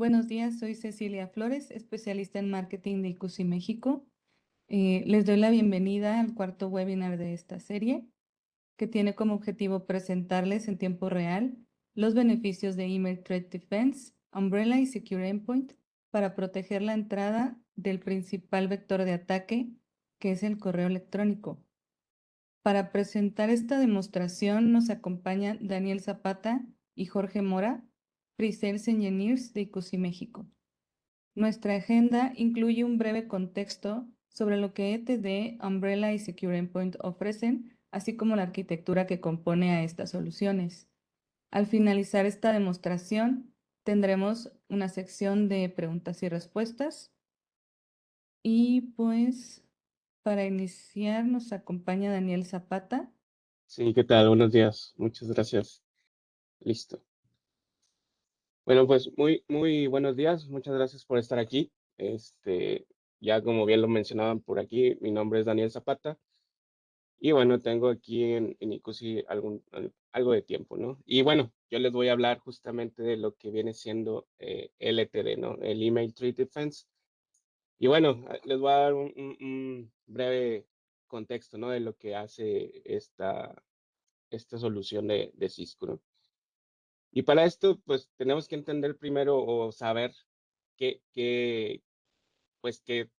Buenos días, soy Cecilia Flores, especialista en marketing de ICUSI México. Les doy la bienvenida al cuarto webinar de esta serie, que tiene como objetivo presentarles en tiempo real los beneficios de Email Threat Defense, Umbrella y Secure Endpoint para proteger la entrada del principal vector de ataque, que es el correo electrónico. Para presentar esta demostración nos acompañan Daniel Zapata y Jorge Mora, Pre-Sales Engineers de ICUSI México. Nuestra agenda incluye un breve contexto sobre lo que ETD, Umbrella y Secure Endpoint ofrecen, así como la arquitectura que compone a estas soluciones. Al finalizar esta demostración, tendremos una sección de preguntas y respuestas. Y pues, para iniciar, nos acompaña Daniel Zapata. Sí, ¿qué tal? Buenos días. Muchas gracias. Listo. Bueno, pues muy buenos días. Muchas gracias por estar aquí. Ya como bien lo mencionaban por aquí, mi nombre es Daniel Zapata. Y bueno, tengo aquí en ICUSI algo de tiempo, ¿no? Y bueno, yo les voy a hablar justamente de lo que viene siendo LTD, ¿no? El Email Threat Defense. Y bueno, les voy a dar un breve contexto, ¿no? De lo que hace esta solución de Cisco, ¿no? Y para esto, pues tenemos que entender primero o saber que, pues que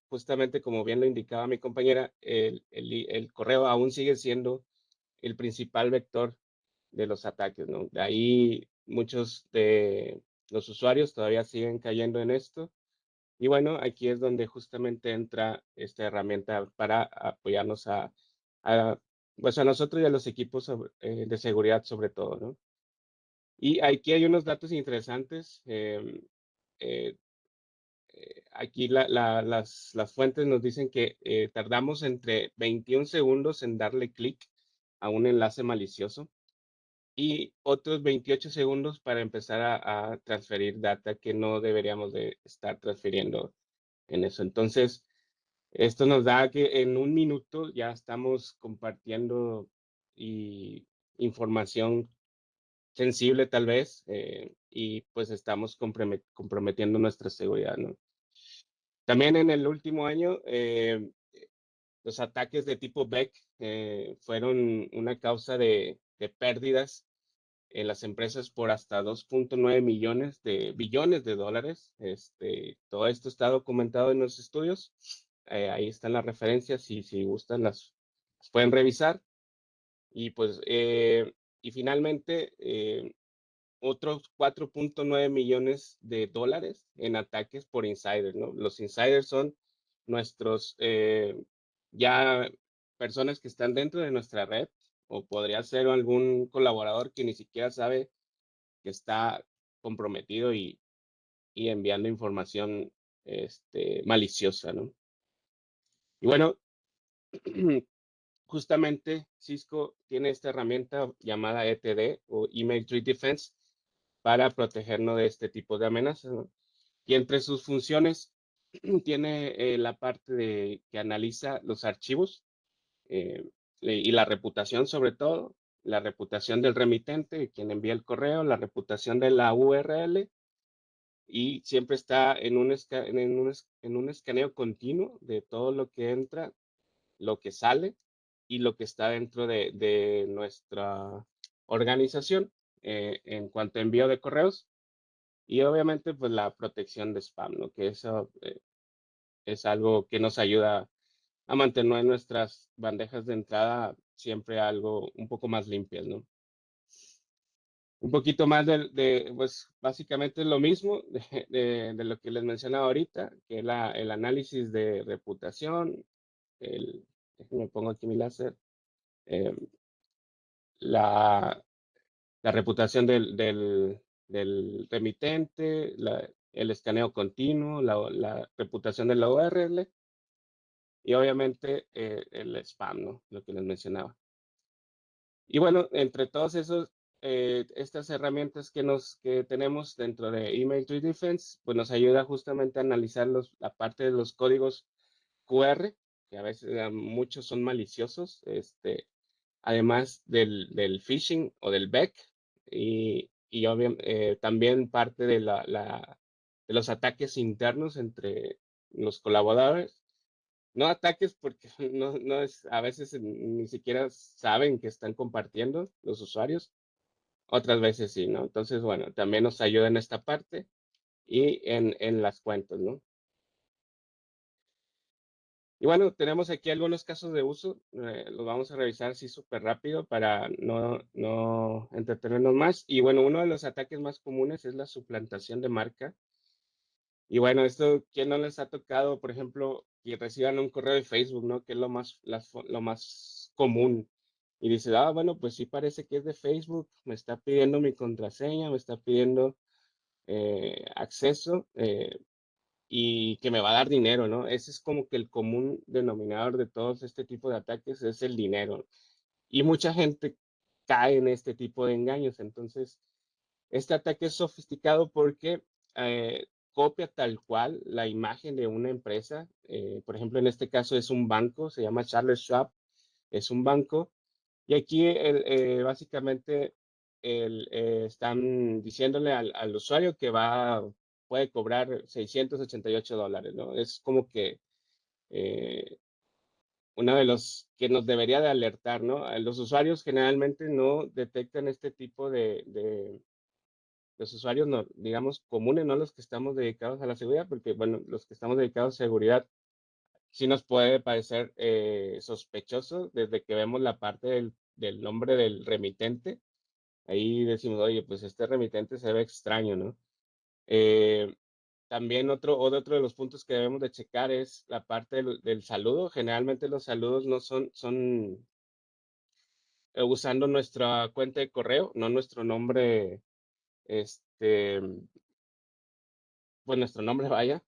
justamente como bien lo indicaba mi compañera, el correo aún sigue siendo el principal vector de los ataques, ¿no? De ahí muchos de los usuarios todavía siguen cayendo en esto. Y bueno, aquí es donde justamente entra esta herramienta para apoyarnos a, pues a nosotros y a los equipos de seguridad sobre todo, ¿no? Y aquí hay unos datos interesantes. Eh, Aquí las fuentes nos dicen que tardamos entre 21 segundos en darle clic a un enlace malicioso y otros 28 segundos para empezar a transferir data que no deberíamos de estar transfiriendo en eso. Entonces, esto nos da que en un minuto ya estamos compartiendo información sensible tal vez, y pues estamos comprometiendo nuestra seguridad, ¿no? También en el último año, los ataques de tipo Beck fueron una causa de pérdidas en las empresas por hasta 2.9 millones de billones de dólares. Todo esto está documentado en los estudios. Ahí están las referencias y si gustan las pueden revisar. Y pues, y finalmente, otros 4.9 millones de dólares en ataques por insiders, ¿no? Los insiders son nuestros, ya personas que están dentro de nuestra red, o podría ser algún colaborador que ni siquiera sabe que está comprometido y enviando información, maliciosa, ¿no? Y bueno, justamente Cisco tiene esta herramienta llamada ETD o Email Threat Defense para protegernos de este tipo de amenazas, ¿no? Y entre sus funciones tiene la parte de que analiza los archivos eh, y la reputación sobre todo, la reputación del remitente, quien envía el correo, la reputación de la URL y siempre está en un escaneo continuo de todo lo que entra, lo que sale y lo que está dentro de nuestra organización en cuanto a envío de correos. Y obviamente, pues la protección de spam, ¿no? Que eso es algo que nos ayuda a mantener nuestras bandejas de entrada siempre algo un poco más limpias, ¿no? Un poquito más pues básicamente es lo mismo de lo que les mencionaba ahorita, que es el análisis de reputación, déjenme pongo aquí mi láser, eh, la, la reputación del remitente, el escaneo continuo, la reputación de la URL y obviamente el spam, ¿no? Lo que les mencionaba. Y bueno, entre todos esos, estas herramientas que tenemos dentro de Email Threat Defense, pues nos ayuda justamente a analizar la parte de los códigos QR, que a veces muchos son maliciosos, además del phishing o del BEC, y también parte de los ataques internos entre los colaboradores. No ataques porque no es, a veces ni siquiera saben que están compartiendo los usuarios, otras veces sí, ¿no? Entonces, bueno, también nos ayuda en esta parte y en las cuentas, ¿no? Y bueno, tenemos aquí algunos casos de uso, los vamos a revisar así súper rápido para no entretenernos más. Y bueno, uno de los ataques más comunes es la suplantación de marca. Y bueno, esto, ¿quién no les ha tocado, por ejemplo, que reciban un correo de Facebook, ¿no? Que es lo más común. Y dice, ah, bueno, pues sí parece que es de Facebook, me está pidiendo mi contraseña, me está pidiendo acceso y que me va a dar dinero, ¿no? Ese es como que el común denominador de todos este tipo de ataques es el dinero. Y mucha gente cae en este tipo de engaños. Entonces, este ataque es sofisticado porque copia tal cual la imagen de una empresa. Por ejemplo, en este caso es un banco, se llama Charles Schwab, es un banco. Y aquí básicamente están diciéndole al usuario que puede cobrar $688, ¿no? Es como que eh, uno de los que nos debería de alertar, ¿no? Los usuarios generalmente no detectan este tipo los usuarios, no, digamos, comunes, no los que estamos dedicados a la seguridad, porque, bueno, los que estamos dedicados a seguridad sí nos puede parecer sospechoso desde que vemos la parte del nombre del remitente. Ahí decimos, oye, pues este remitente se ve extraño, ¿no? Eh, También otro de los puntos que debemos de checar es la parte del saludo. Generalmente los saludos no son usando nuestra cuenta de correo, no nuestro nombre, este, pues nuestro nombre vaya,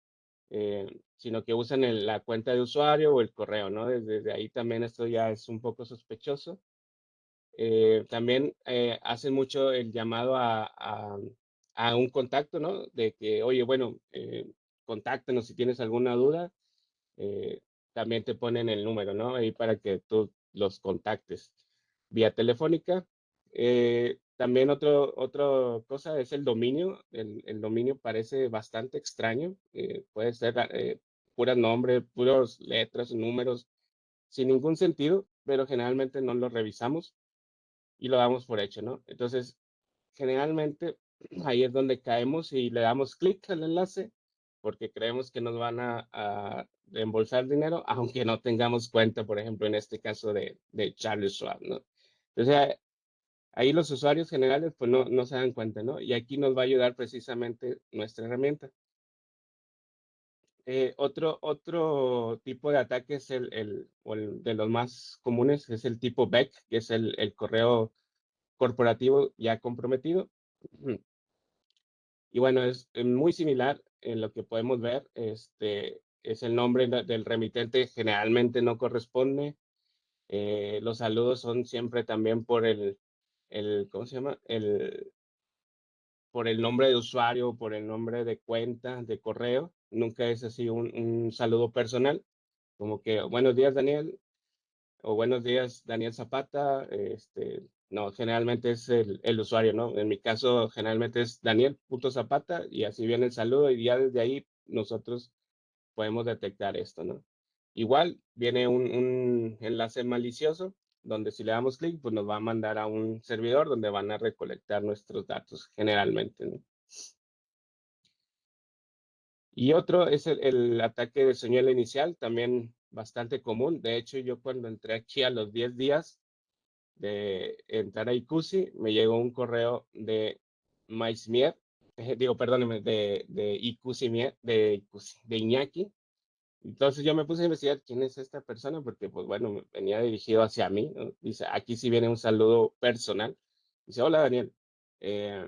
sino que usan la cuenta de usuario o el correo, ¿no? Desde ahí también esto ya es un poco sospechoso. También hacen mucho el llamado a un contacto, ¿no? De que, oye, bueno, contáctanos si tienes alguna duda. eh, También te ponen el número, ¿no? Ahí para que tú los contactes vía telefónica. También otra cosa es el dominio. El dominio parece bastante extraño. Puede ser puros nombres, puras letras, números, sin ningún sentido, pero generalmente no los revisamos y lo damos por hecho, ¿no? Entonces, generalmente ahí es donde caemos y le damos clic al enlace porque creemos que nos van a reembolsar dinero, aunque no tengamos cuenta, por ejemplo, en este caso de Charles Schwab, ¿no? Entonces, ahí los usuarios generales pues no se dan cuenta, ¿no? Y aquí nos va a ayudar precisamente nuestra herramienta. Otro tipo de ataque es el de los más comunes, es el tipo BEC, que es el correo corporativo ya comprometido. Y bueno, es muy similar en lo que podemos ver. Es el nombre del remitente, generalmente no corresponde. Los saludos son siempre también ¿cómo se llama? Por el nombre de usuario, por el nombre de cuenta, de correo. Nunca es así un saludo personal, como que buenos días, Daniel, o buenos días, Daniel Zapata. No, generalmente es el usuario, ¿no? En mi caso, generalmente es Daniel.Zapata y así viene el saludo y ya desde ahí nosotros podemos detectar esto, ¿no? Igual viene un enlace malicioso donde si le damos clic, pues nos va a mandar a un servidor donde van a recolectar nuestros datos generalmente, ¿no? Y otro es el ataque de señuelo inicial, también bastante común. De hecho, yo cuando entré aquí a los 10 días, de entrar a Icusi, me llegó un correo de Maismier, digo, perdóneme, de Icusi, de Iñaki. Entonces yo me puse a investigar quién es esta persona, porque pues bueno, venía dirigido hacia mí, ¿no? Dice, aquí sí viene un saludo personal. Dice, hola Daniel, eh,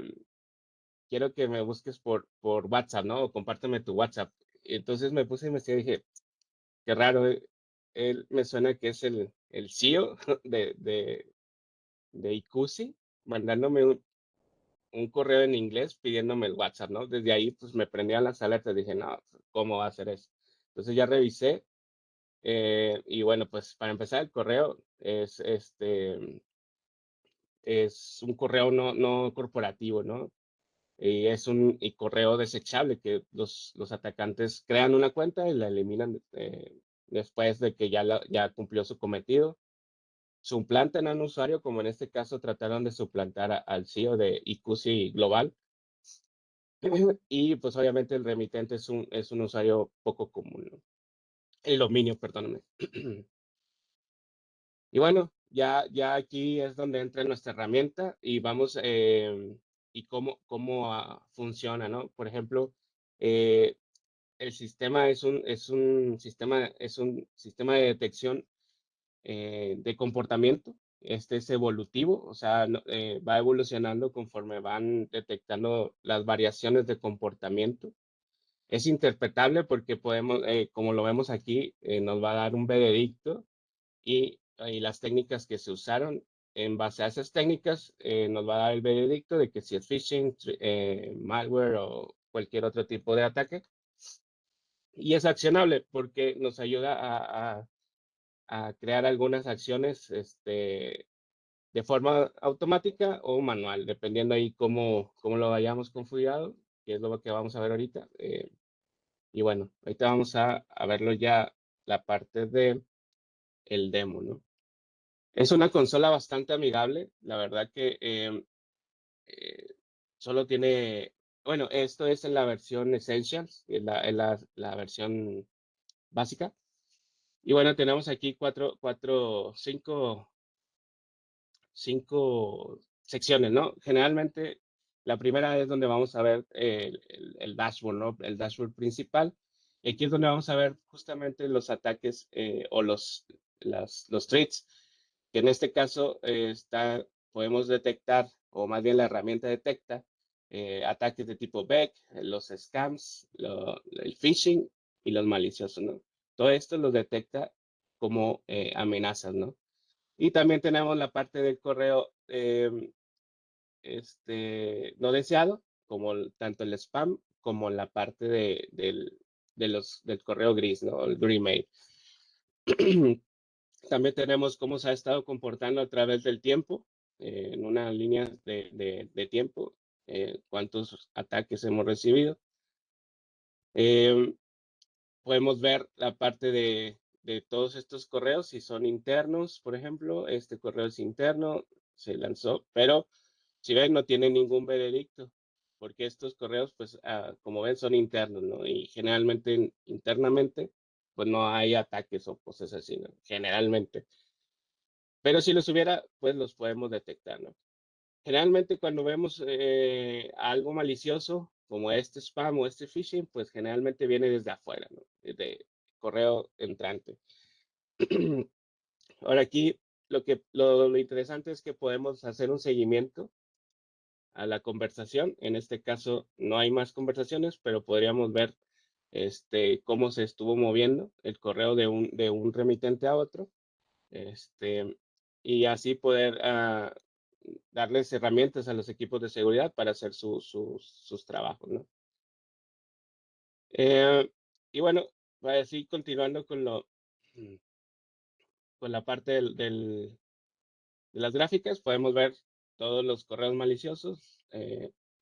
quiero que me busques por WhatsApp, ¿no? O compárteme tu WhatsApp. Entonces me puse a investigar y dije, qué raro, él me suena que es el CEO de Icusi, mandándome un correo en inglés pidiéndome el WhatsApp, ¿no? Desde ahí, pues me prendían las alertas, dije, no, ¿cómo va a ser eso? Entonces ya revisé, y bueno, pues para empezar, el correo es un correo no corporativo, ¿no? y es un correo desechable que los atacantes crean una cuenta y la eliminan después de que ya cumplió su cometido. Suplantan a un usuario, como en este caso trataron de suplantar al CEO de eCusi Global. Y pues obviamente el remitente es un usuario poco común, ¿no? El dominio, perdóname. Y bueno, ya aquí es donde entra nuestra herramienta y vamos, y cómo funciona, ¿no? Por ejemplo, eh, el sistema es un sistema de detección de comportamiento. Este es evolutivo, o sea, va evolucionando conforme van detectando las variaciones de comportamiento. Es interpretable porque podemos, como lo vemos aquí, nos va a dar un veredicto y las técnicas que se usaron. En base a esas técnicas, nos va a dar el veredicto de que si es phishing, malware o cualquier otro tipo de ataque. Y es accionable porque nos ayuda a crear algunas acciones de forma automática o manual, dependiendo ahí cómo lo hayamos configurado, que es lo que vamos a ver ahorita. Y bueno, ahorita vamos a verlo ya la parte de el demo, ¿no? Es una consola bastante amigable, la verdad que eh, solo tiene, bueno, esto es en la versión Essentials, la versión básica. Y bueno, tenemos aquí cinco secciones, ¿no? Generalmente la primera es donde vamos a ver el dashboard, ¿no? El dashboard principal. Y aquí es donde vamos a ver justamente los ataques o los threats, que en este caso podemos detectar, o más bien la herramienta detecta, ataques de tipo BEC, los scams, el phishing y los maliciosos, ¿no? Todo esto los detecta como amenazas, ¿no? Y también tenemos la parte del correo no deseado, como tanto el spam como la parte del correo gris, ¿no? El green mail. También tenemos cómo se ha estado comportando a través del tiempo, en una línea de tiempo, cuántos ataques hemos recibido. Podemos ver la parte de todos estos correos, si son internos, por ejemplo, este correo es interno, se lanzó, pero si ven, no tiene ningún veredicto, porque estos correos, pues, como ven, son internos, ¿no? Y generalmente, internamente, pues no hay ataques o cosas así, ¿no? Generalmente. Pero si los hubiera, pues los podemos detectar, ¿no? Generalmente cuando vemos algo malicioso, como este spam o este phishing, pues generalmente viene desde afuera, ¿no? Desde correo entrante. Ahora aquí lo interesante es que podemos hacer un seguimiento a la conversación. En este caso no hay más conversaciones, pero podríamos ver cómo se estuvo moviendo el correo de un remitente a otro. Y así poder darles herramientas a los equipos de seguridad para hacer sus trabajos, ¿no? Y bueno, así continuando con la parte de las gráficas, podemos ver todos los correos maliciosos,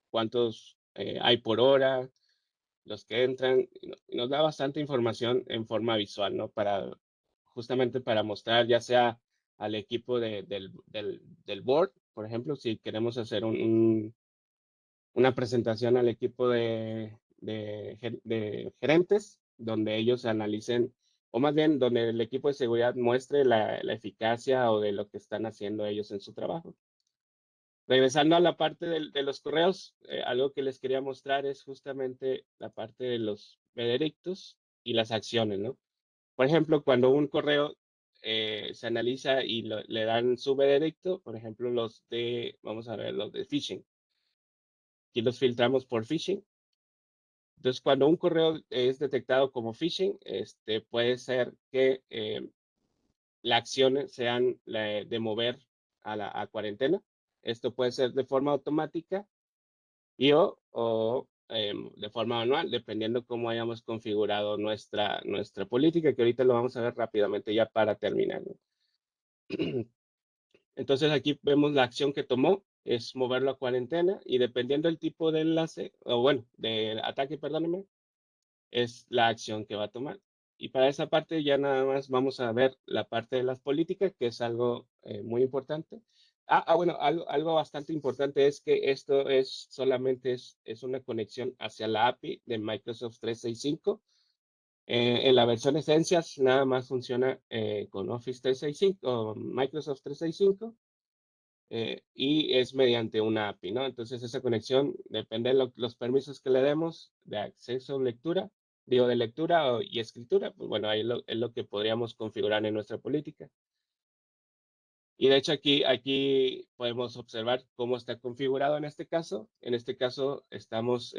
cuántos hay por hora, los que entran, y nos da bastante información en forma visual, ¿no? Justamente para mostrar ya sea al equipo del board, por ejemplo, si queremos hacer una presentación al equipo de gerentes, donde ellos analicen, o más bien donde el equipo de seguridad muestre la eficacia o de lo que están haciendo ellos en su trabajo. Regresando a la parte de los correos, algo que les quería mostrar es justamente la parte de los veredictos y las acciones, ¿no? Por ejemplo, cuando un correo se analiza y le dan su veredicto, por ejemplo, vamos a ver, los de phishing. Aquí los filtramos por phishing. Entonces, cuando un correo es detectado como phishing, puede ser que la acción sean de mover a cuarentena. Esto puede ser de forma automática o de forma manual, dependiendo cómo hayamos configurado nuestra política, que ahorita lo vamos a ver rápidamente ya para terminar, ¿no? Entonces aquí vemos la acción que tomó. es moverlo a cuarentena y dependiendo del tipo de enlace, o bueno, de ataque, perdóneme, es la acción que va a tomar. Y para esa parte ya nada más vamos a ver la parte de las políticas, que es algo muy importante. Bueno, algo bastante importante es que esto es solamente es una conexión hacia la API de Microsoft 365. En la versión Esencias nada más funciona con Office 365 o Microsoft 365 y es mediante una API, ¿no? Entonces esa conexión depende de los permisos que le demos de acceso, lectura, digo, de lectura y escritura, pues bueno, ahí es lo que podríamos configurar en nuestra política. Y de hecho aquí podemos observar cómo está configurado en este caso. En este caso estamos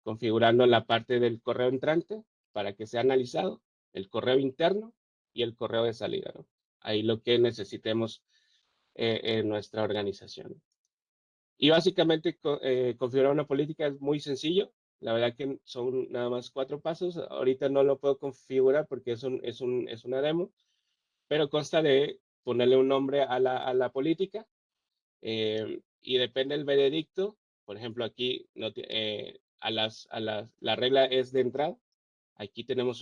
configurando la parte del correo entrante para que sea analizado, el correo interno y el correo de salida, ¿no? Ahí lo que necesitemos en nuestra organización. Y básicamente configurar una política es muy sencillo. La verdad que son nada más 4 pasos. Ahorita no lo puedo configurar porque es una demo, pero consta de ponerle un nombre a la política y depende del veredicto. Por ejemplo, aquí no, la regla es de entrada. Aquí tenemos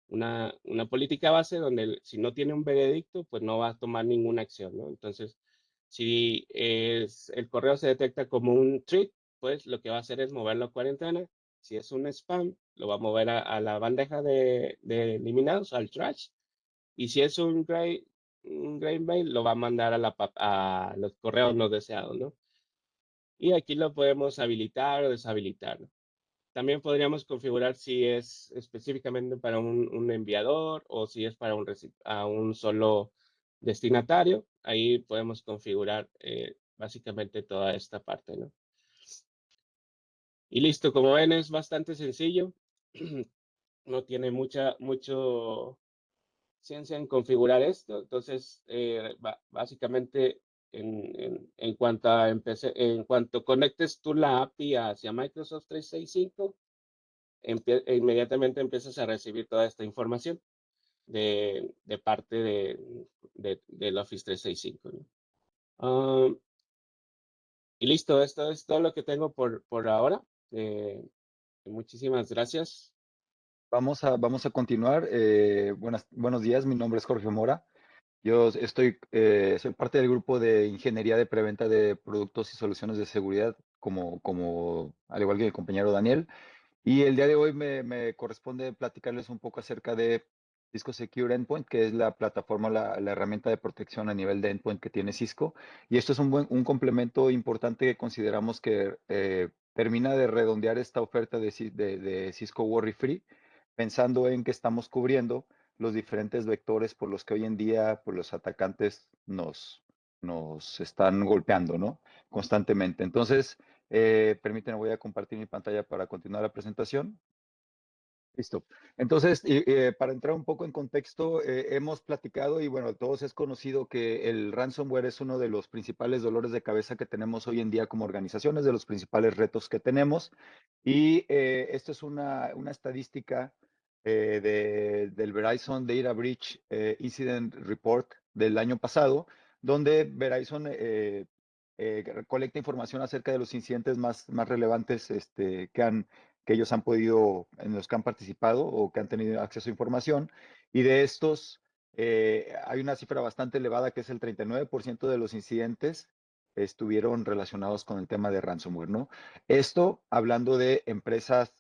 una política base donde si no tiene un veredicto, pues no va a tomar ninguna acción, ¿no? Entonces, si el correo se detecta como un treat, pues lo que va a hacer es moverlo a cuarentena. Si es un spam, lo va a mover a la bandeja de eliminados, al trash. Y si es un gray mail, lo va a mandar a los correos no deseados, ¿no? Y aquí lo podemos habilitar o deshabilitar, ¿no? También podríamos configurar si es específicamente para un enviador o si es para a un solo destinatario. Ahí podemos configurar básicamente toda esta parte, ¿no? Y listo, como ven es bastante sencillo. No tiene mucho ciencia en configurar esto. Entonces, básicamente en cuanto en cuanto conectes tú la API hacia Microsoft 365, inmediatamente empiezas a recibir toda esta información de parte del Office 365, ¿no? Y listo, esto es todo lo que tengo por ahora. Muchísimas gracias. Vamos a continuar. Buenos días, mi nombre es Jorge Mora. Yo soy parte del grupo de ingeniería de preventa de productos y soluciones de seguridad, al igual que mi compañero Daniel. Y el día de hoy me corresponde platicarles un poco acerca de Cisco Secure Endpoint, que es la plataforma, la herramienta de protección a nivel de endpoint que tiene Cisco. Y esto es un complemento importante que consideramos que termina de redondear esta oferta de Cisco Worry Free, pensando en que estamos cubriendo los diferentes vectores por los que hoy en día pues, los atacantes nos están golpeando, ¿no? Constantemente. Entonces, permítanme, voy a compartir mi pantalla para continuar la presentación. Listo. Entonces, para entrar un poco en contexto, hemos platicado y bueno, todos es conocido que el ransomware es uno de los principales dolores de cabeza que tenemos hoy en día como organizaciones, de los principales retos que tenemos. Y esto es una estadística del Verizon Data Breach Incident Report del año pasado, donde Verizon colecta información acerca de los incidentes más relevantes que ellos han podido, en los que han participado o que han tenido acceso a información. Y de estos, hay una cifra bastante elevada que es el 39% de los incidentes estuvieron relacionados con el tema de ransomware, ¿no? Esto hablando de empresas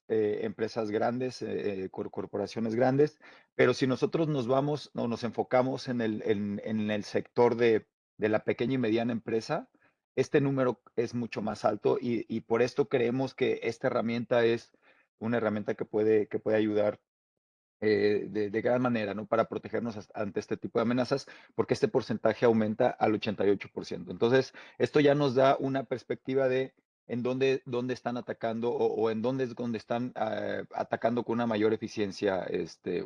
grandes, corporaciones grandes, pero si nosotros nos vamos o nos enfocamos en el sector de la pequeña y mediana empresa, este número es mucho más alto y por esto creemos que esta herramienta es una herramienta que puede ayudar de gran manera, ¿no? Para protegernos ante este tipo de amenazas, porque este porcentaje aumenta al 88%. Entonces, esto ya nos da una perspectiva de en dónde están atacando o en dónde es donde están atacando con una mayor eficiencia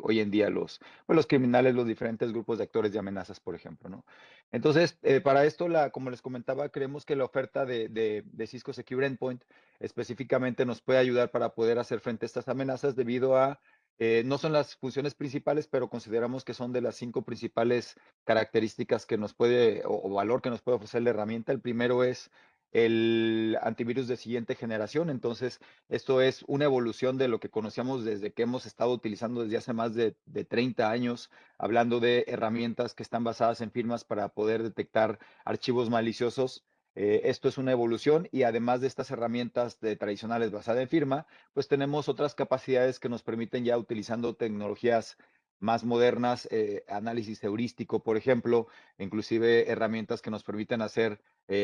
hoy en día los criminales, los diferentes grupos de actores de amenazas, por ejemplo, ¿no? Entonces, para esto, como les comentaba, creemos que la oferta de Cisco Secure Endpoint específicamente nos puede ayudar para poder hacer frente a estas amenazas debido a No son las funciones principales, pero consideramos que son de las 5 principales características que nos puede o valor que nos puede ofrecer la herramienta. El primero es el antivirus de siguiente generación. Entonces, esto es una evolución de lo que conocíamos desde que hemos estado utilizando desde hace más de 30 años, hablando de herramientas que están basadas en firmas para poder detectar archivos maliciosos. Esto es una evolución y además de estas herramientas tradicionales basadas en firma, pues tenemos otras capacidades que nos permiten ya utilizando tecnologías más modernas, análisis heurístico, por ejemplo, inclusive herramientas que nos permiten hacer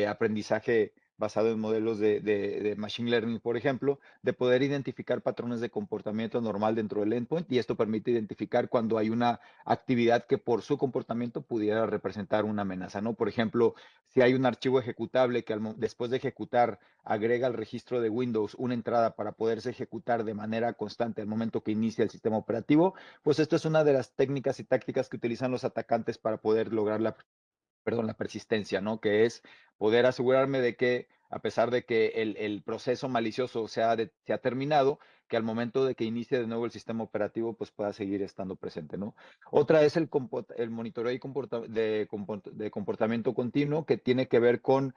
aprendizaje basado en modelos de machine learning, por ejemplo, de poder identificar patrones de comportamiento normal dentro del endpoint, y esto permite identificar cuando hay una actividad que por su comportamiento pudiera representar una amenaza, ¿no? Por ejemplo, si hay un archivo ejecutable que después de ejecutar agrega al registro de Windows una entrada para poderse ejecutar de manera constante al momento que inicia el sistema operativo, pues esto es una de las técnicas y tácticas que utilizan los atacantes para poder lograr la persistencia, ¿no? Que es poder asegurarme de que, a pesar de que el proceso malicioso se ha terminado, que al momento de que inicie de nuevo el sistema operativo, pues pueda seguir estando presente, ¿no? Otra es el monitoreo de comportamiento continuo, que tiene que ver con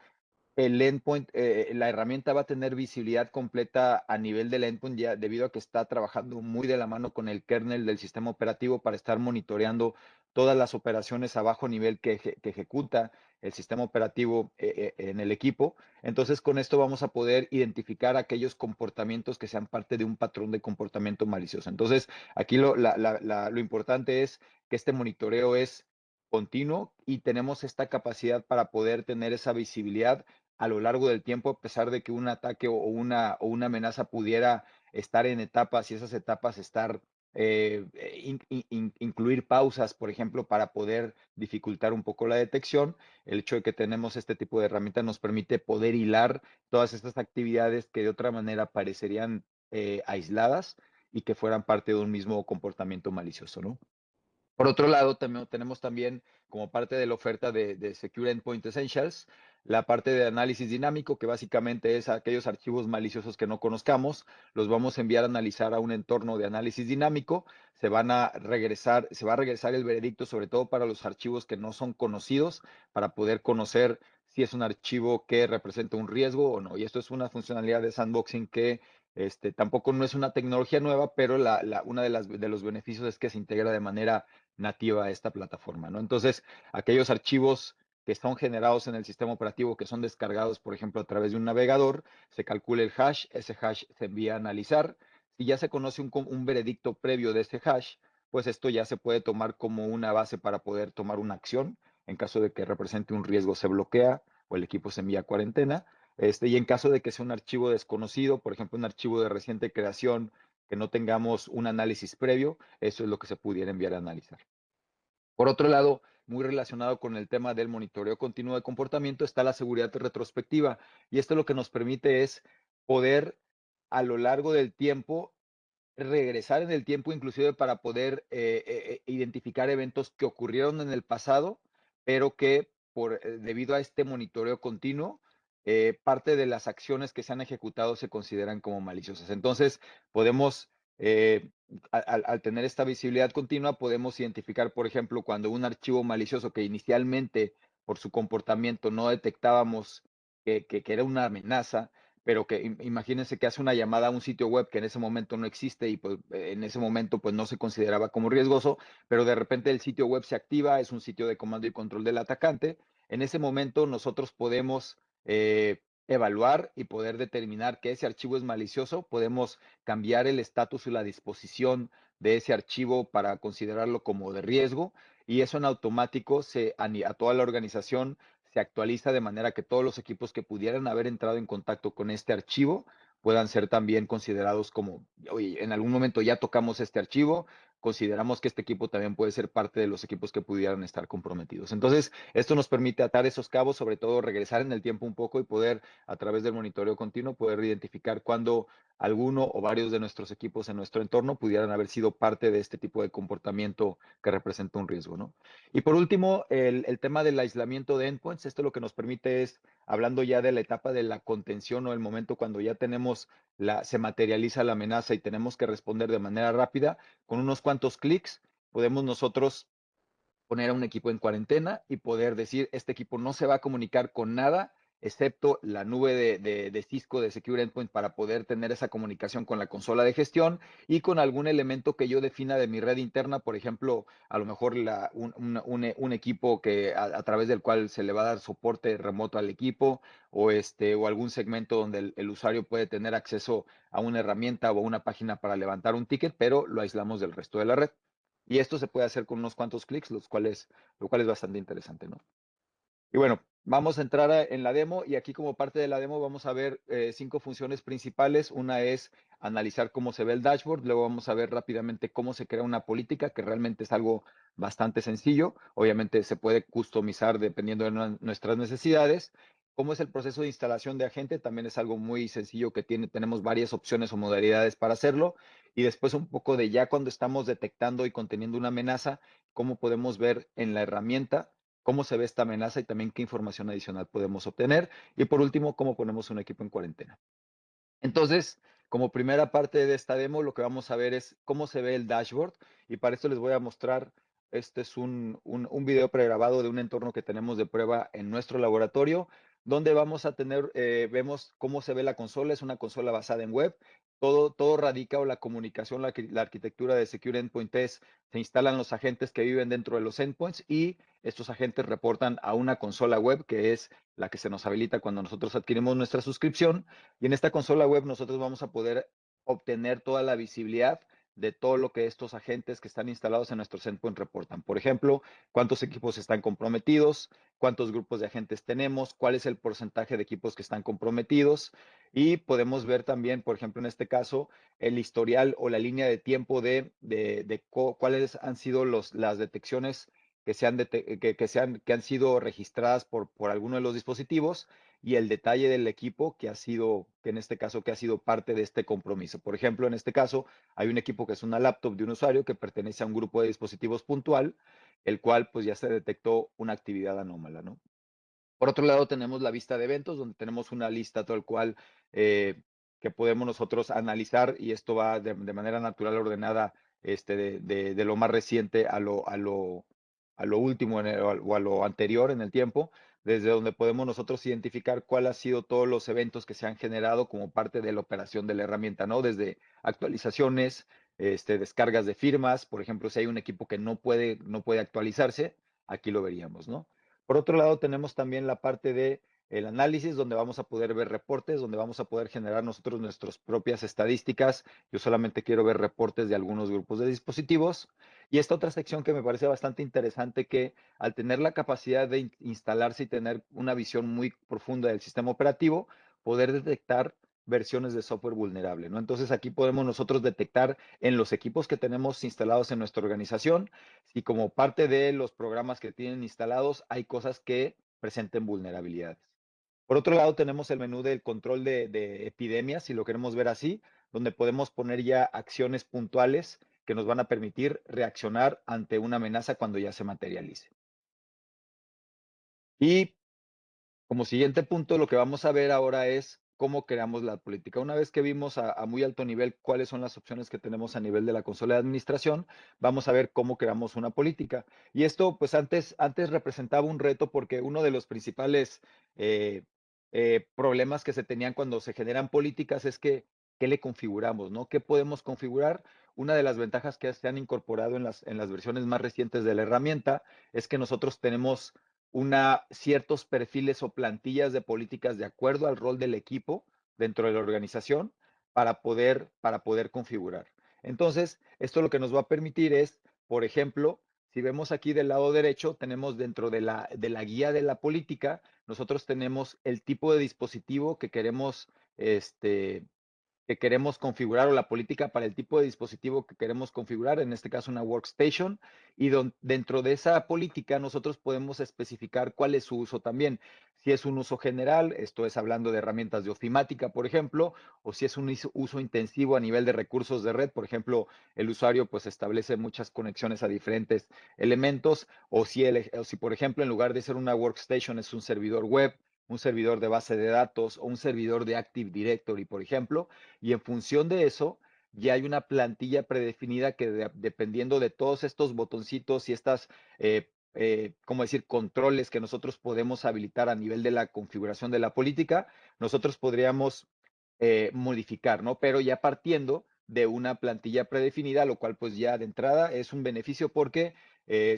el endpoint, la herramienta va a tener visibilidad completa a nivel del endpoint, ya debido a que está trabajando muy de la mano con el kernel del sistema operativo para estar monitoreando todas las operaciones a bajo nivel que ejecuta el sistema operativo en el equipo. Entonces, con esto vamos a poder identificar aquellos comportamientos que sean parte de un patrón de comportamiento malicioso. Entonces, aquí lo importante es que este monitoreo es continuo y tenemos esta capacidad para poder tener esa visibilidad a lo largo del tiempo, a pesar de que un ataque o una amenaza pudiera estar en etapas, y esas etapas estar, incluir pausas, por ejemplo, para poder dificultar un poco la detección. El hecho de que tenemos este tipo de herramientas nos permite poder hilar todas estas actividades que de otra manera parecerían aisladas y que fueran parte de un mismo comportamiento malicioso, ¿no? Por otro lado, tenemos también como parte de la oferta de Secure Endpoint Essentials, la parte de análisis dinámico, que básicamente es aquellos archivos maliciosos que no conozcamos, los vamos a enviar a analizar a un entorno de análisis dinámico, se va a regresar el veredicto, sobre todo para los archivos que no son conocidos, para poder conocer si es un archivo que representa un riesgo o no. Y esto es una funcionalidad de sandboxing que tampoco no es una tecnología nueva, pero una de los beneficios es que se integra de manera nativa a esta plataforma, ¿no? Entonces, aquellos archivos que son generados en el sistema operativo, que son descargados, por ejemplo, a través de un navegador, se calcula el hash, ese hash se envía a analizar. Si ya se conoce un veredicto previo de ese hash, pues esto ya se puede tomar como una base para poder tomar una acción. En caso de que represente un riesgo, se bloquea o el equipo se envía a cuarentena. Y en caso de que sea un archivo desconocido, por ejemplo, un archivo de reciente creación, que no tengamos un análisis previo, eso es lo que se pudiera enviar a analizar. Por otro lado, muy relacionado con el tema del monitoreo continuo de comportamiento, está la seguridad retrospectiva. Y esto lo que nos permite es poder, a lo largo del tiempo, regresar en el tiempo, inclusive para poder identificar eventos que ocurrieron en el pasado, pero que debido a este monitoreo continuo, parte de las acciones que se han ejecutado se consideran como maliciosas. Entonces, podemos, al tener esta visibilidad continua, podemos identificar, por ejemplo, cuando un archivo malicioso que inicialmente por su comportamiento no detectábamos que era una amenaza, pero que imagínense que hace una llamada a un sitio web que en ese momento no existe y pues en ese momento pues no se consideraba como riesgoso, pero de repente el sitio web se activa, es un sitio de comando y control del atacante. En ese momento nosotros podemos evaluar y poder determinar que ese archivo es malicioso, podemos cambiar el estatus y la disposición de ese archivo para considerarlo como de riesgo, y eso en automático a toda la organización se actualiza de manera que todos los equipos que pudieran haber entrado en contacto con este archivo puedan ser también considerados como, oye, en algún momento ya tocamos este archivo, consideramos que este equipo también puede ser parte de los equipos que pudieran estar comprometidos. Entonces, esto nos permite atar esos cabos, sobre todo regresar en el tiempo un poco y poder, a través del monitoreo continuo, poder identificar cuándo alguno o varios de nuestros equipos en nuestro entorno pudieran haber sido parte de este tipo de comportamiento que representa un riesgo, ¿no? Y por último, el tema del aislamiento de endpoints. Esto lo que nos permite es, hablando ya de la etapa de la contención o el momento cuando ya tenemos se materializa la amenaza y tenemos que responder de manera rápida, con unos cuantos clics podemos nosotros poner a un equipo en cuarentena y poder decir, este equipo no se va a comunicar con nada, excepto la nube de Cisco de Secure Endpoint para poder tener esa comunicación con la consola de gestión y con algún elemento que yo defina de mi red interna, por ejemplo, a lo mejor un equipo que a través del cual se le va a dar soporte remoto al equipo o algún segmento donde el usuario puede tener acceso a una herramienta o a una página para levantar un ticket, pero lo aislamos del resto de la red. Y esto se puede hacer con unos cuantos clics, lo cual es bastante interesante, ¿no? Y bueno, vamos a entrar en la demo y aquí como parte de la demo vamos a ver 5 funciones principales. Una es analizar cómo se ve el dashboard, luego vamos a ver rápidamente cómo se crea una política, que realmente es algo bastante sencillo. Obviamente se puede customizar dependiendo de nuestras necesidades. Cómo es el proceso de instalación de agente, también es algo muy sencillo que tenemos varias opciones o modalidades para hacerlo. Y después un poco de ya cuando estamos detectando y conteniendo una amenaza, cómo podemos ver en la herramienta cómo se ve esta amenaza y también qué información adicional podemos obtener. Y por último, cómo ponemos un equipo en cuarentena. Entonces, como primera parte de esta demo, lo que vamos a ver es cómo se ve el dashboard. Y para esto les voy a mostrar, este es un video pregrabado de un entorno que tenemos de prueba en nuestro laboratorio, donde vamos a tener, vemos cómo se ve la consola. Es una consola basada en web. Todo radica o la comunicación, la arquitectura de Secure Endpoint es, se instalan los agentes que viven dentro de los endpoints y estos agentes reportan a una consola web que es la que se nos habilita cuando nosotros adquirimos nuestra suscripción. Y en esta consola web nosotros vamos a poder obtener toda la visibilidad de todo lo que estos agentes que están instalados en nuestros endpoints reportan. Por ejemplo, cuántos equipos están comprometidos, cuántos grupos de agentes tenemos, cuál es el porcentaje de equipos que están comprometidos. Y podemos ver también, por ejemplo, en este caso, el historial o la línea de tiempo de cuáles han sido las detecciones que han sido registradas por alguno de los dispositivos y el detalle del equipo que en este caso, que ha sido parte de este compromiso. Por ejemplo, en este caso, hay un equipo que es una laptop de un usuario que pertenece a un grupo de dispositivos puntual, el cual pues ya se detectó una actividad anómala, ¿no? Por otro lado, tenemos la vista de eventos, donde tenemos una lista tal cual que podemos nosotros analizar y esto va de manera natural ordenada de lo más reciente a lo último o a lo anterior en el tiempo, desde donde podemos nosotros identificar cuál ha sido todos los eventos que se han generado como parte de la operación de la herramienta, ¿no? Desde actualizaciones, descargas de firmas, por ejemplo, si hay un equipo que no puede actualizarse, aquí lo veríamos, ¿no? Por otro lado, tenemos también la parte de el análisis, donde vamos a poder ver reportes, donde vamos a poder generar nosotros nuestras propias estadísticas. Yo solamente quiero ver reportes de algunos grupos de dispositivos. Y esta otra sección que me parece bastante interesante, que al tener la capacidad de instalarse y tener una visión muy profunda del sistema operativo, poder detectar versiones de software vulnerable, ¿no? Entonces aquí podemos nosotros detectar en los equipos que tenemos instalados en nuestra organización y como parte de los programas que tienen instalados, hay cosas que presenten vulnerabilidades. Por otro lado, tenemos el menú del control de epidemias, si lo queremos ver así, donde podemos poner ya acciones puntuales que nos van a permitir reaccionar ante una amenaza cuando ya se materialice. Y como siguiente punto, lo que vamos a ver ahora es cómo creamos la política. Una vez que vimos a muy alto nivel cuáles son las opciones que tenemos a nivel de la consola de administración, vamos a ver cómo creamos una política. Y esto, pues antes representaba un reto porque uno de los principales problemas que se tenían cuando se generan políticas es que, ¿qué le configuramos, no? ¿Qué podemos configurar? Una de las ventajas que se han incorporado en las versiones más recientes de la herramienta es que nosotros tenemos ciertos perfiles o plantillas de políticas de acuerdo al rol del equipo dentro de la organización para poder configurar. Entonces, esto lo que nos va a permitir es, por ejemplo, si vemos aquí del lado derecho, tenemos dentro de la guía de la política, nosotros tenemos el tipo de dispositivo que queremos que queremos configurar o la política para el tipo de dispositivo que queremos configurar, en este caso una workstation, y dentro de esa política nosotros podemos especificar cuál es su uso también. Si es un uso general, esto es hablando de herramientas de ofimática, por ejemplo, o si es un uso intensivo a nivel de recursos de red, por ejemplo, el usuario pues establece muchas conexiones a diferentes elementos, o si por ejemplo en lugar de ser una workstation es un servidor web, un servidor de base de datos o un servidor de Active Directory, por ejemplo, y en función de eso, ya hay una plantilla predefinida que dependiendo de todos estos botoncitos y estas, ¿cómo decir?, controles que nosotros podemos habilitar a nivel de la configuración de la política, nosotros podríamos modificar, ¿no? Pero ya partiendo de una plantilla predefinida, lo cual pues ya de entrada es un beneficio porque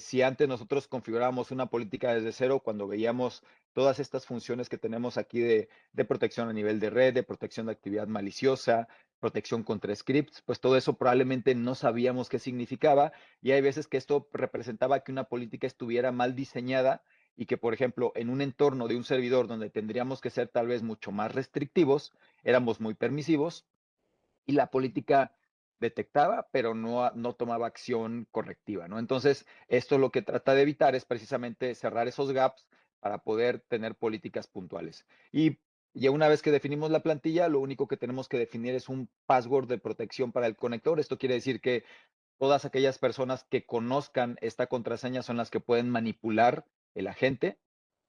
si antes nosotros configurábamos una política desde cero, cuando veíamos todas estas funciones que tenemos aquí de protección a nivel de red, de protección de actividad maliciosa, protección contra scripts, pues todo eso probablemente no sabíamos qué significaba y hay veces que esto representaba que una política estuviera mal diseñada y que, por ejemplo, en un entorno de un servidor donde tendríamos que ser tal vez mucho más restrictivos, éramos muy permisivos y la política detectaba, pero no tomaba acción correctiva, ¿no? Entonces, esto lo que trata de evitar es precisamente cerrar esos gaps para poder tener políticas puntuales. Y ya una vez que definimos la plantilla, lo único que tenemos que definir es un password de protección para el conector. Esto quiere decir que todas aquellas personas que conozcan esta contraseña son las que pueden manipular el agente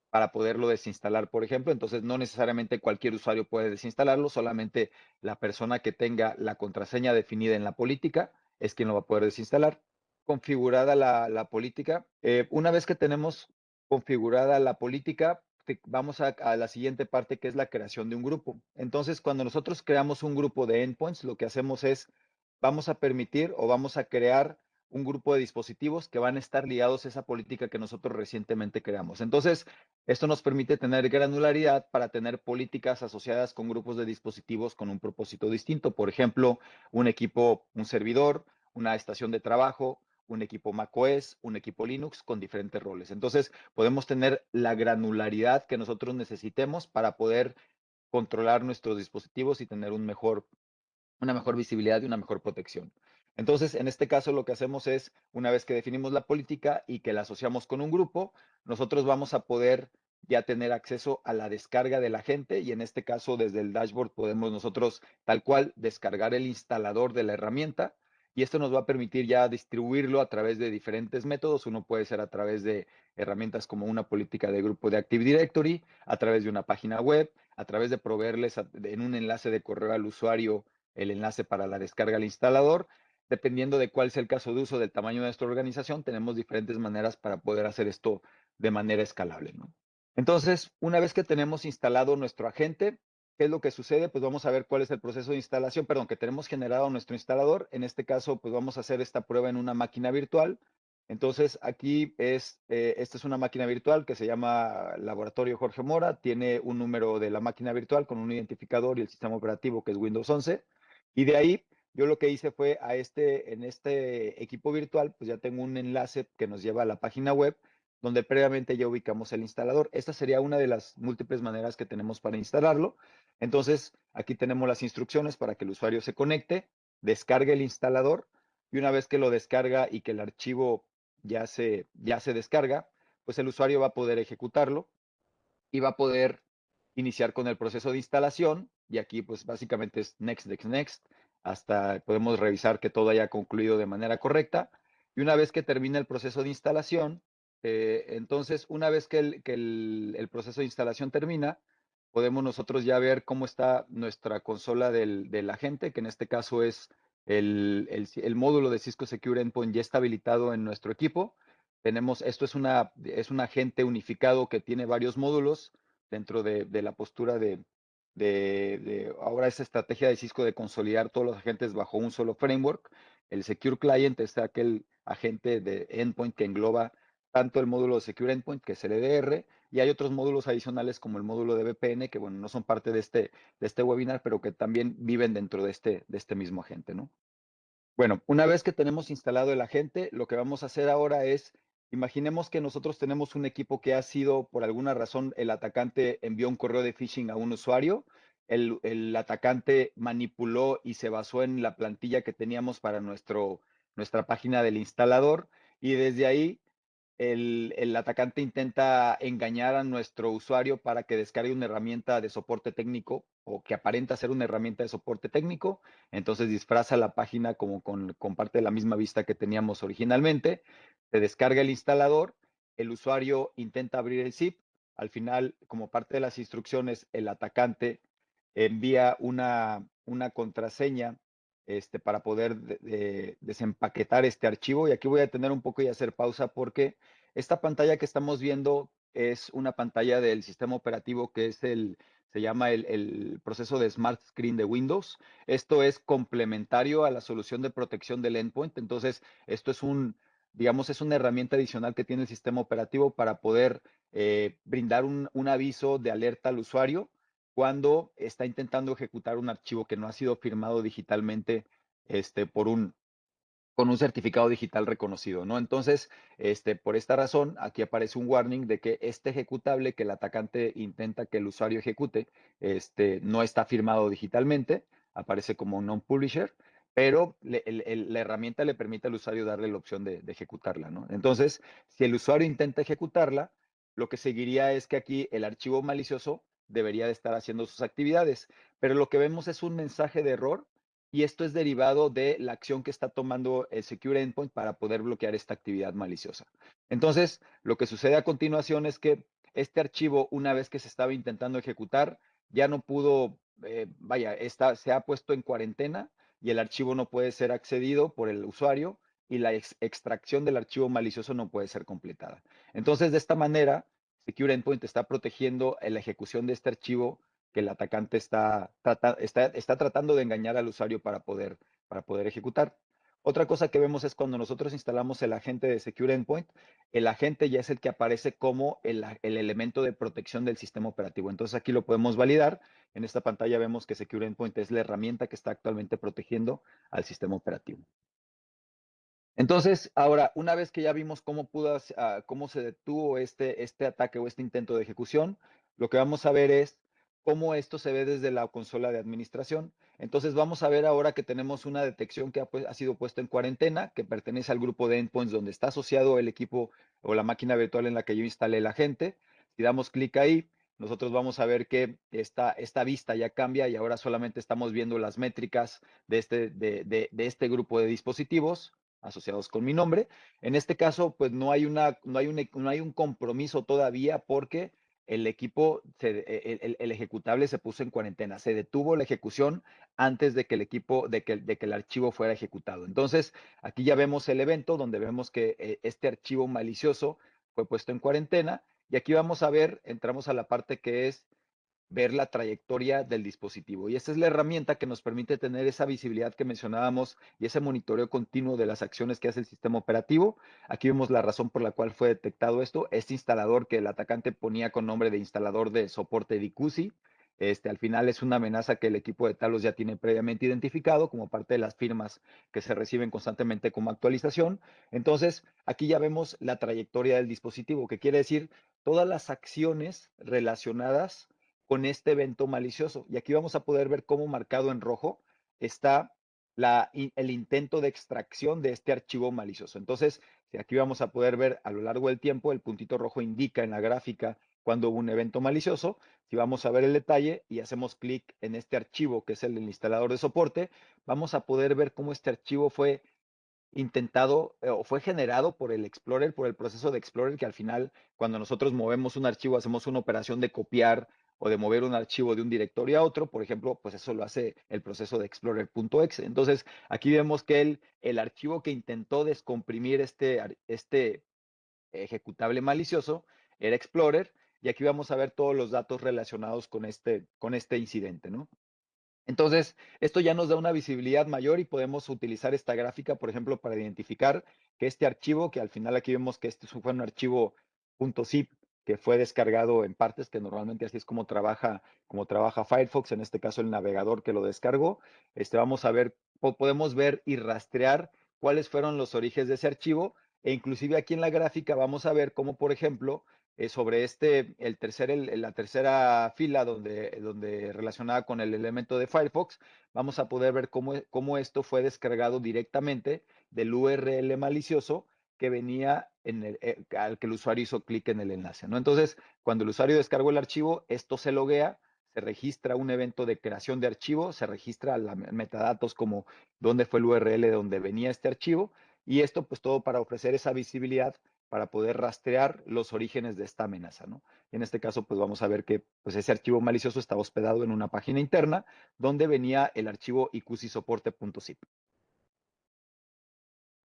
para poderlo desinstalar, por ejemplo. Entonces, no necesariamente cualquier usuario puede desinstalarlo, solamente la persona que tenga la contraseña definida en la política es quien lo va a poder desinstalar. Configurada la política, una vez que tenemos configurada la política, vamos a la siguiente parte que es la creación de un grupo. Entonces, cuando nosotros creamos un grupo de endpoints, lo que hacemos es, vamos a permitir o vamos a crear un grupo de dispositivos que van a estar ligados a esa política que nosotros recientemente creamos. Entonces, esto nos permite tener granularidad para tener políticas asociadas con grupos de dispositivos con un propósito distinto. Por ejemplo, un equipo, un servidor, una estación de trabajo, un equipo macOS, un equipo Linux con diferentes roles. Entonces, podemos tener la granularidad que nosotros necesitemos para poder controlar nuestros dispositivos y tener una mejor visibilidad y una mejor protección. Entonces, en este caso, lo que hacemos es, una vez que definimos la política y que la asociamos con un grupo, nosotros vamos a poder ya tener acceso a la descarga de la gente y en este caso, desde el dashboard podemos nosotros tal cual descargar el instalador de la herramienta y esto nos va a permitir ya distribuirlo a través de diferentes métodos. Uno puede ser a través de herramientas como una política de grupo de Active Directory, a través de una página web, a través de proveerles en un enlace de correo al usuario el enlace para la descarga al instalador. Dependiendo de cuál sea el caso de uso del tamaño de nuestra organización, tenemos diferentes maneras para poder hacer esto de manera escalable, ¿no? Entonces, una vez que tenemos instalado nuestro agente, ¿qué es lo que sucede? Pues vamos a ver cuál es el proceso de instalación, perdón, que tenemos generado nuestro instalador. En este caso, pues vamos a hacer esta prueba en una máquina virtual. Entonces, aquí esta es una máquina virtual que se llama Laboratorio Jorge Mora. Tiene un número de la máquina virtual con un identificador y el sistema operativo que es Windows 11. Y de ahí, yo lo que hice fue en este equipo virtual, pues ya tengo un enlace que nos lleva a la página web, donde previamente ya ubicamos el instalador. Esta sería una de las múltiples maneras que tenemos para instalarlo. Entonces, aquí tenemos las instrucciones para que el usuario se conecte, descargue el instalador, y una vez que lo descarga y que el archivo ya se descarga, pues el usuario va a poder ejecutarlo y va a poder iniciar con el proceso de instalación y aquí pues básicamente es next, next, next, hasta podemos revisar que todo haya concluido de manera correcta y una vez que termine el proceso de instalación, entonces una vez que el proceso de instalación termina, podemos nosotros ya ver cómo está nuestra consola del agente, que en este caso es el módulo de Cisco Secure Endpoint ya está habilitado en nuestro equipo. Esto es un agente unificado que tiene varios módulos dentro de la postura de ahora esa estrategia de Cisco de consolidar todos los agentes bajo un solo framework. El Secure Client es aquel agente de endpoint que engloba tanto el módulo de Secure Endpoint, que es el EDR, y hay otros módulos adicionales como el módulo de VPN, que bueno, no son parte de este webinar, pero que también viven dentro de este mismo agente, ¿no? Bueno, una vez que tenemos instalado el agente, lo que vamos a hacer ahora es, imaginemos que nosotros tenemos un equipo que ha sido, por alguna razón, el atacante envió un correo de phishing a un usuario. el atacante manipuló y se basó en la plantilla que teníamos para nuestra página del instalador, y desde ahí el atacante intenta engañar a nuestro usuario para que descargue una herramienta de soporte técnico o que aparenta ser una herramienta de soporte técnico. Entonces disfraza la página como con parte de la misma vista que teníamos originalmente. Se descarga el instalador, el usuario intenta abrir el zip. Al final, como parte de las instrucciones, el atacante envía una contraseña para poder desempaquetar este archivo. Y aquí voy a detener un poco y hacer pausa porque esta pantalla que estamos viendo es una pantalla del sistema operativo que se llama el proceso de Smart Screen de Windows. Esto es complementario a la solución de protección del endpoint. Entonces, esto es digamos, es una herramienta adicional que tiene el sistema operativo para poder brindar un aviso de alerta al usuario cuando está intentando ejecutar un archivo que no ha sido firmado digitalmente con un certificado digital reconocido, ¿no? Entonces, por esta razón, aquí aparece un warning de que este ejecutable que el atacante intenta que el usuario ejecute, no está firmado digitalmente, aparece como un non-publisher, pero la herramienta le permite al usuario darle la opción de ejecutarla, ¿no? Entonces, si el usuario intenta ejecutarla, lo que seguiría es que aquí el archivo malicioso debería de estar haciendo sus actividades, pero lo que vemos es un mensaje de error y esto es derivado de la acción que está tomando el Secure Endpoint para poder bloquear esta actividad maliciosa. Entonces, lo que sucede a continuación es que este archivo, una vez que se estaba intentando ejecutar, ya no pudo, se ha puesto en cuarentena y el archivo no puede ser accedido por el usuario y la extracción del archivo malicioso no puede ser completada. Entonces, de esta manera, Secure Endpoint está protegiendo la ejecución de este archivo que el atacante está tratando de engañar al usuario para poder ejecutar. Otra cosa que vemos es cuando nosotros instalamos el agente de Secure Endpoint, el agente ya es el que aparece como el elemento de protección del sistema operativo. Entonces aquí lo podemos validar. En esta pantalla vemos que Secure Endpoint es la herramienta que está actualmente protegiendo al sistema operativo. Entonces, ahora, una vez que ya vimos cómo se detuvo este ataque o este intento de ejecución, lo que vamos a ver es cómo esto se ve desde la consola de administración. Entonces, vamos a ver ahora que tenemos una detección que ha sido puesta en cuarentena, que pertenece al grupo de endpoints donde está asociado el equipo o la máquina virtual en la que yo instalé el agente. Si damos clic ahí, nosotros vamos a ver que esta vista ya cambia y ahora solamente estamos viendo las métricas de este grupo de dispositivos asociados con mi nombre. En este caso, pues no hay un compromiso todavía porque el equipo, el ejecutable se puso en cuarentena, se detuvo la ejecución antes de que el archivo fuera ejecutado. Entonces, aquí ya vemos el evento donde vemos que este archivo malicioso fue puesto en cuarentena y aquí vamos a ver, entramos a la parte que es ver la trayectoria del dispositivo. Y esta es la herramienta que nos permite tener esa visibilidad que mencionábamos y ese monitoreo continuo de las acciones que hace el sistema operativo. Aquí vemos la razón por la cual fue detectado esto. Este instalador que el atacante ponía con nombre de instalador de soporte DQC, al final es una amenaza que el equipo de Talos ya tiene previamente identificado como parte de las firmas que se reciben constantemente como actualización. Entonces, aquí ya vemos la trayectoria del dispositivo, que quiere decir todas las acciones relacionadas con este evento malicioso. Y aquí vamos a poder ver cómo marcado en rojo está el intento de extracción de este archivo malicioso. Entonces, aquí vamos a poder ver a lo largo del tiempo, el puntito rojo indica en la gráfica cuando hubo un evento malicioso. Si vamos a ver el detalle y hacemos clic en este archivo, que es el del instalador de soporte, vamos a poder ver cómo este archivo fue intentado o fue generado por el Explorer, por el proceso de Explorer, que al final, cuando nosotros movemos un archivo, hacemos una operación de copiar o de mover un archivo de un directorio a otro, por ejemplo, pues eso lo hace el proceso de Explorer.exe. Entonces, aquí vemos que el archivo que intentó descomprimir este ejecutable malicioso era Explorer, y aquí vamos a ver todos los datos relacionados con este incidente, ¿no? Entonces, esto ya nos da una visibilidad mayor y podemos utilizar esta gráfica, por ejemplo, para identificar que este archivo, que al final aquí vemos que este fue un archivo .zip que fue descargado en partes, que normalmente así es como trabaja Firefox, en este caso el navegador que lo descargó. Vamos a ver, podemos ver y rastrear cuáles fueron los orígenes de ese archivo E inclusive aquí en la gráfica vamos a ver cómo, por ejemplo, sobre la tercera fila donde relacionada con el elemento de Firefox, vamos a poder ver cómo esto fue descargado directamente del URL malicioso que venía al que el usuario hizo clic en el enlace, ¿no? Entonces, cuando el usuario descargó el archivo, esto se loguea, se registra un evento de creación de archivo, se registra la metadatos como dónde fue el URL de donde venía este archivo, y esto pues todo para ofrecer esa visibilidad para poder rastrear los orígenes de esta amenaza, ¿no? Y en este caso, pues vamos a ver que pues, ese archivo malicioso estaba hospedado en una página interna donde venía el archivo iqsisoporte.zip.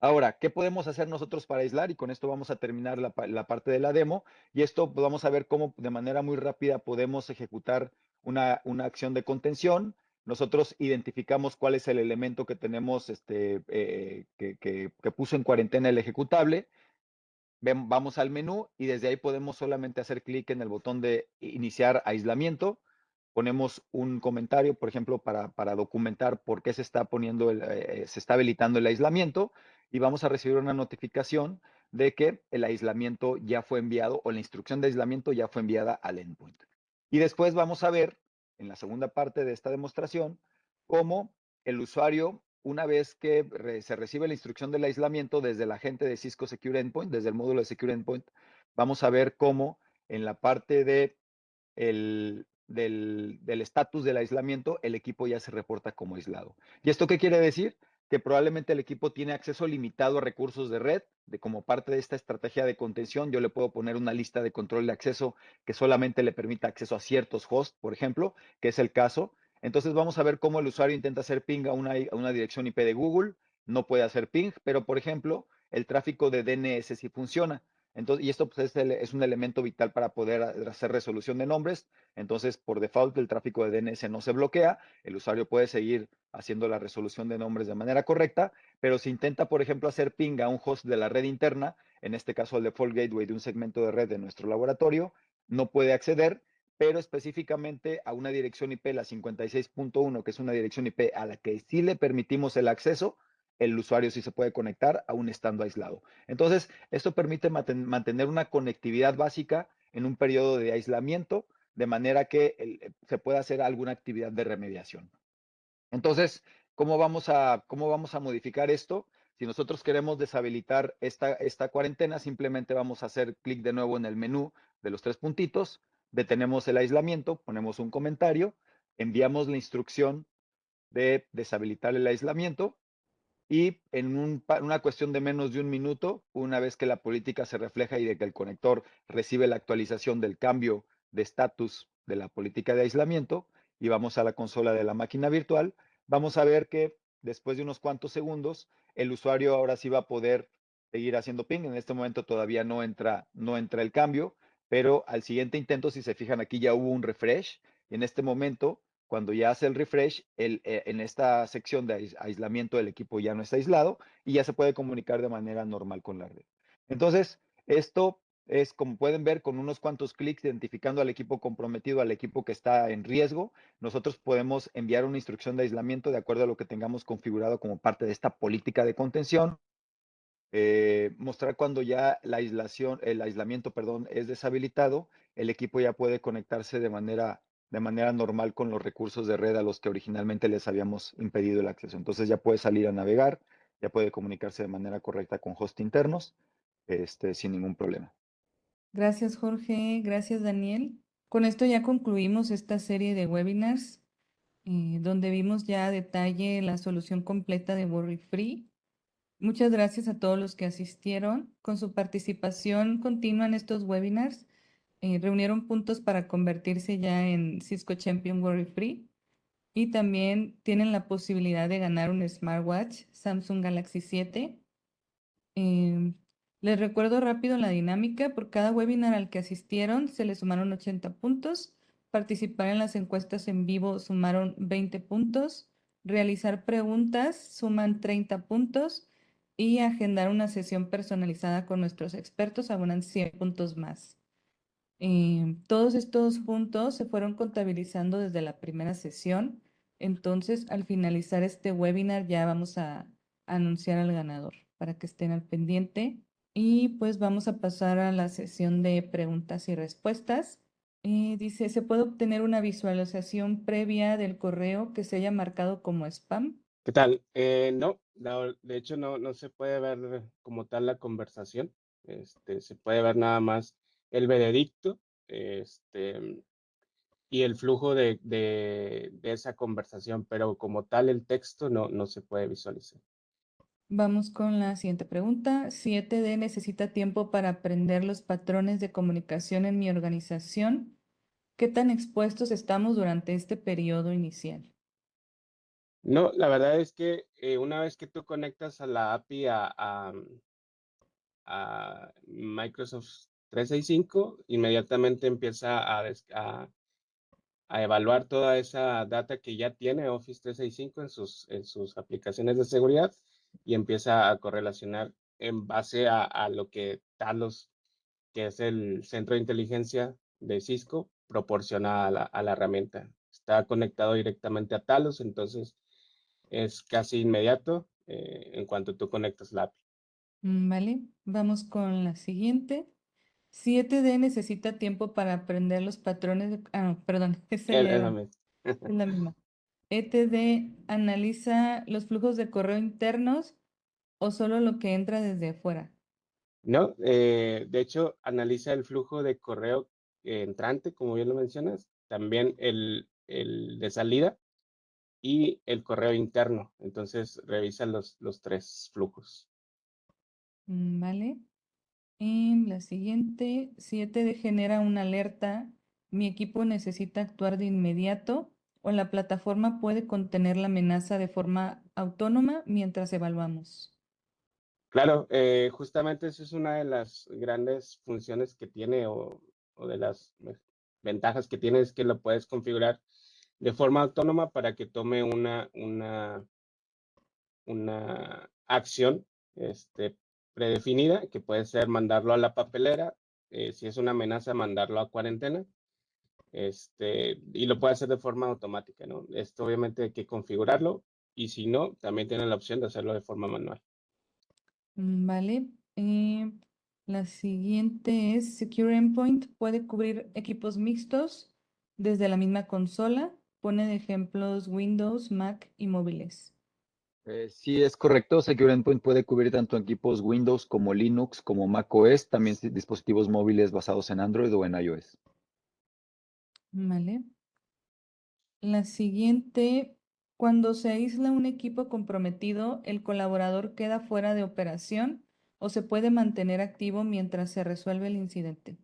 Ahora, ¿qué podemos hacer nosotros para aislar? Y con esto vamos a terminar la parte de la demo. Y esto pues, vamos a ver cómo de manera muy rápida podemos ejecutar una acción de contención. Nosotros identificamos cuál es el elemento que tenemos que puso en cuarentena el ejecutable. Vamos al menú y desde ahí podemos solamente hacer clic en el botón de iniciar aislamiento. Ponemos un comentario, por ejemplo, para documentar por qué se está se está habilitando el aislamiento, y vamos a recibir una notificación de que el aislamiento ya fue enviado o la instrucción de aislamiento ya fue enviada al endpoint. Y después vamos a ver en la segunda parte de esta demostración cómo el usuario, una vez que se recibe la instrucción del aislamiento desde el agente de Cisco Secure Endpoint, desde el módulo de Secure Endpoint, vamos a ver cómo en la parte del estatus del aislamiento, el equipo ya se reporta como aislado. ¿Y esto qué quiere decir? Que probablemente el equipo tiene acceso limitado a recursos de red, como parte de esta estrategia de contención. Yo le puedo poner una lista de control de acceso que solamente le permita acceso a ciertos hosts, por ejemplo, que es el caso. Entonces vamos a ver cómo el usuario intenta hacer ping a una dirección IP de Google, no puede hacer ping, pero por ejemplo, el tráfico de DNS sí funciona. Entonces, y esto pues, es un elemento vital para poder hacer resolución de nombres. Entonces, por default, el tráfico de DNS no se bloquea. El usuario puede seguir haciendo la resolución de nombres de manera correcta, pero si intenta, por ejemplo, hacer ping a un host de la red interna, en este caso el default gateway de un segmento de red de nuestro laboratorio, no puede acceder, pero específicamente a una dirección IP, la 56.1, que es una dirección IP a la que sí le permitimos el acceso, el usuario sí se puede conectar aún estando aislado. Entonces, esto permite mantener una conectividad básica en un periodo de aislamiento, de manera que se pueda hacer alguna actividad de remediación. Entonces, ¿cómo vamos a modificar esto? Si nosotros queremos deshabilitar esta cuarentena, simplemente vamos a hacer clic de nuevo en el menú de los tres puntitos, detenemos el aislamiento, ponemos un comentario, enviamos la instrucción de deshabilitar el aislamiento, y en una cuestión de menos de un minuto, una vez que la política se refleja y de que el conector recibe la actualización del cambio de estatus de la política de aislamiento, y vamos a la consola de la máquina virtual, vamos a ver que después de unos cuantos segundos, el usuario ahora sí va a poder seguir haciendo ping. En este momento todavía no entra el cambio, pero al siguiente intento, si se fijan aquí, ya hubo un refresh, y en este momento cuando ya hace el refresh, en esta sección de aislamiento el equipo ya no está aislado y ya se puede comunicar de manera normal con la red. Entonces, esto es, como pueden ver, con unos cuantos clics identificando al equipo comprometido, al equipo que está en riesgo, nosotros podemos enviar una instrucción de aislamiento de acuerdo a lo que tengamos configurado como parte de esta política de contención. Mostrar cuando ya el aislamiento, perdón, es deshabilitado, el equipo ya puede conectarse de manera normal con los recursos de red a los que originalmente les habíamos impedido el acceso. Entonces ya puede salir a navegar, ya puede comunicarse de manera correcta con hosts internos, sin ningún problema. Gracias, Jorge. Gracias, Daniel. Con esto ya concluimos esta serie de webinars donde vimos ya a detalle la solución completa de Worry Free. Muchas gracias a todos los que asistieron. Con su participación continua en estos webinars, reunieron puntos para convertirse ya en Cisco Champion Worry Free y también tienen la posibilidad de ganar un smartwatch Samsung Galaxy 7. Les recuerdo rápido la dinámica. Por cada webinar al que asistieron se les sumaron 80 puntos. Participar en las encuestas en vivo sumaron 20 puntos. Realizar preguntas suman 30 puntos. Y agendar una sesión personalizada con nuestros expertos abonan 100 puntos más. Todos estos puntos se fueron contabilizando desde la primera sesión. Entonces, al finalizar este webinar ya vamos a anunciar al ganador para que estén al pendiente. Y pues vamos a pasar a la sesión de preguntas y respuestas. Dice, ¿se puede obtener una visualización previa del correo que se haya marcado como spam? ¿Qué tal? No, de hecho no se puede ver como tal la conversación. Se puede ver nada más el veredicto, y el flujo de esa conversación, pero como tal el texto no se puede visualizar. Vamos con la siguiente pregunta. Si ETD necesita tiempo para aprender los patrones de comunicación en mi organización, ¿qué tan expuestos estamos durante este periodo inicial? No, la verdad es que una vez que tú conectas a la API a Microsoft 365, inmediatamente empieza a evaluar toda esa data que ya tiene Office 365 en sus aplicaciones de seguridad y empieza a correlacionar en base a lo que Talos, que es el centro de inteligencia de Cisco, proporciona a la herramienta. Está conectado directamente a Talos, entonces es casi inmediato en cuanto tú conectas la API. Vale, vamos con la siguiente. Si ETD necesita tiempo para aprender los patrones no, perdón, esa ya Es la era, misma. es la misma. ¿ETD analiza los flujos de correo internos o solo lo que entra desde afuera? No, de hecho, analiza el flujo de correo entrante, como bien lo mencionas, también el de salida y el correo interno. Entonces, revisa los tres flujos. Vale. En la siguiente, si ETD genera una alerta, ¿mi equipo necesita actuar de inmediato o la plataforma puede contener la amenaza de forma autónoma mientras evaluamos? Claro, justamente esa es una de las grandes funciones que tiene o de las ventajas que tiene es que lo puedes configurar de forma autónoma para que tome una acción predefinida, que puede ser mandarlo a la papelera, si es una amenaza, mandarlo a cuarentena, y lo puede hacer de forma automática, ¿no? Esto obviamente hay que configurarlo y si no, también tiene la opción de hacerlo de forma manual. Vale. La siguiente es Secure Endpoint. Puede cubrir equipos mixtos desde la misma consola. Pone de ejemplos Windows, Mac y móviles. Sí, es correcto. Secure Endpoint puede cubrir tanto equipos Windows como Linux, como macOS, también dispositivos móviles basados en Android o en iOS. Vale. La siguiente, cuando se aísla un equipo comprometido, ¿el colaborador queda fuera de operación o se puede mantener activo mientras se resuelve el incidente?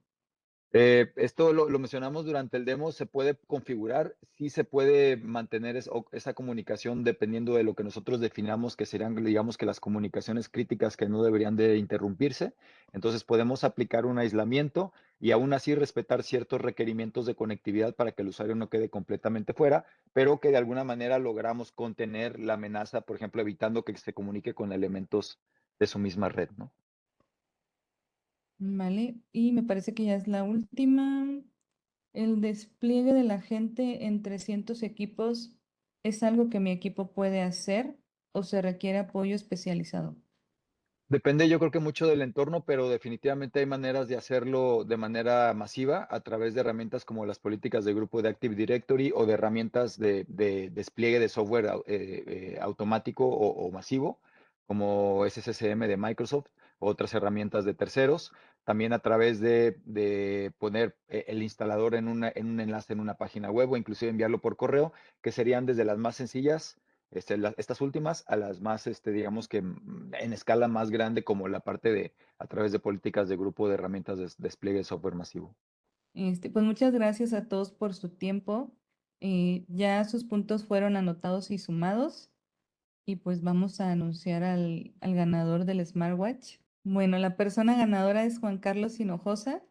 Esto lo mencionamos durante el demo, se puede configurar, sí se puede mantener esa comunicación dependiendo de lo que nosotros definamos que serían, digamos que las comunicaciones críticas que no deberían de interrumpirse. Entonces podemos aplicar un aislamiento y aún así respetar ciertos requerimientos de conectividad para que el usuario no quede completamente fuera, pero que de alguna manera logramos contener la amenaza, por ejemplo, evitando que se comunique con elementos de su misma red, ¿no? Vale, y me parece que ya es la última. ¿El despliegue de la gente en 300 equipos es algo que mi equipo puede hacer o se requiere apoyo especializado? Depende, yo creo que mucho del entorno, pero definitivamente hay maneras de hacerlo de manera masiva a través de herramientas como las políticas de grupo de Active Directory o de herramientas de despliegue de software automático o masivo, como SSCM de Microsoft, o otras herramientas de terceros. También a través de poner el instalador en un enlace en una página web o inclusive enviarlo por correo, que serían desde las más sencillas estas últimas a las más, digamos que en escala más grande, como la parte de a través de políticas de grupo de herramientas de despliegue de software masivo. Pues muchas gracias a todos por su tiempo. Ya sus puntos fueron anotados y sumados y pues vamos a anunciar al ganador del smartwatch. Bueno, la persona ganadora es Juan Carlos Hinojosa.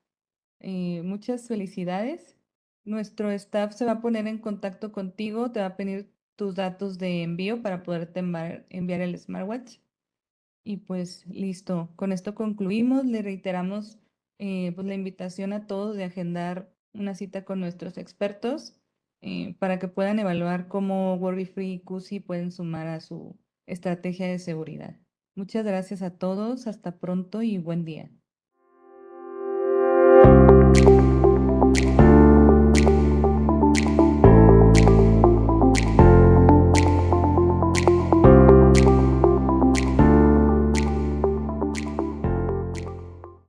Muchas felicidades. Nuestro staff se va a poner en contacto contigo, te va a pedir tus datos de envío para poderte enviar el smartwatch. Y pues listo, con esto concluimos. Le reiteramos pues la invitación a todos de agendar una cita con nuestros expertos para que puedan evaluar cómo Worry Free y CUSI pueden sumar a su estrategia de seguridad. Muchas gracias a todos, hasta pronto y buen día.